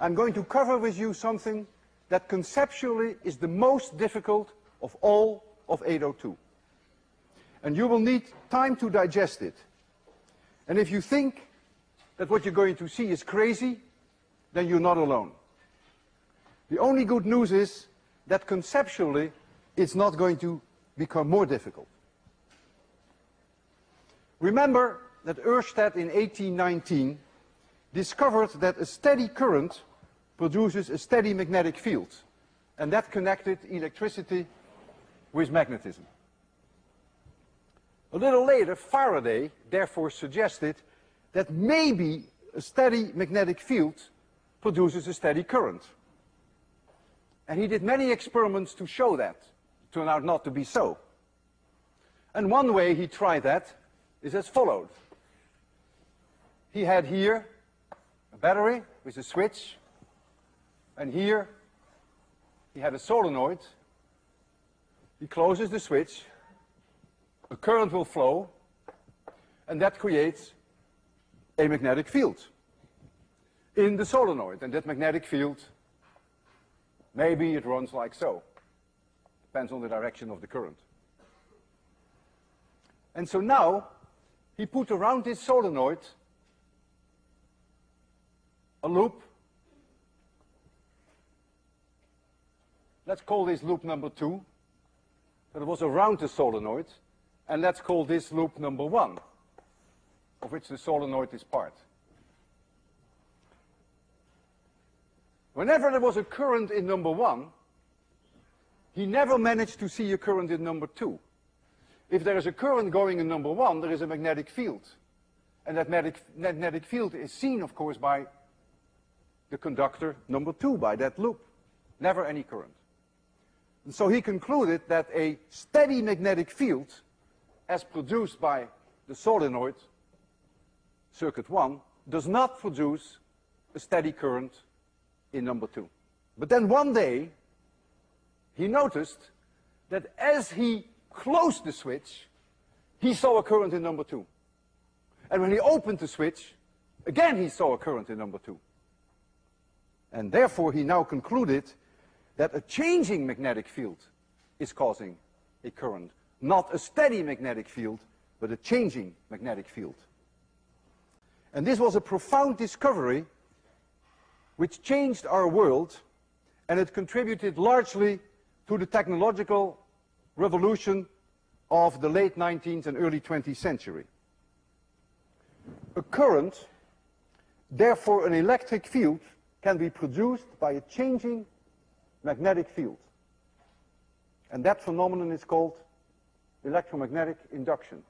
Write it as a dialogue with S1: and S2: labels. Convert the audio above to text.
S1: I'm going to cover with you something that conceptually is the most difficult of all of 802. And you will need time to digest it. And if you think that what you're going to see is crazy, then you're not alone. The only good news is that conceptually it's not going to become more difficult. Remember that Ørsted in 1819 discovered that a steady current produces a steady magnetic field, and that connected electricity with magnetism. A little later, Faraday therefore suggested that maybe a steady magnetic field produces a steady current. And he did many experiments to show that. It turned out not to be so. And one way he tried that is as followed. He had here a battery with a switch, and here he had a solenoid. He closes the switch, a current will flow, and that creates a magnetic field in the solenoid. And that magnetic field, maybe it runs like so. Depends on the direction of the current. And so now he put around this solenoid a loop. Let's call this loop number 2. That was around the solenoid. And let's call this loop number 1, of which the solenoid is part. Whenever there was a current in number 1, he never managed to see a current in number 2. If there is a current going in number 1, there is a magnetic field. And that magnetic field is seen, of course, by the conductor number 2, by that loop. Never any current. And so he concluded that a steady magnetic field, as produced by the solenoid, circuit 1, does not produce a steady current in number 2. But then one day, he noticed that as he closed the switch, he saw a current in number 2. And when he opened the switch, again he saw a current in number 2. And therefore he now concluded that a changing magnetic field is causing a current. Not a steady magnetic field, but a changing magnetic field. And this was a profound discovery which changed our world, and it contributed largely to the technological revolution of the late 19th and early 20th century. A current, therefore an electric field, can be produced by a changing magnetic field. And that phenomenon is called electromagnetic induction.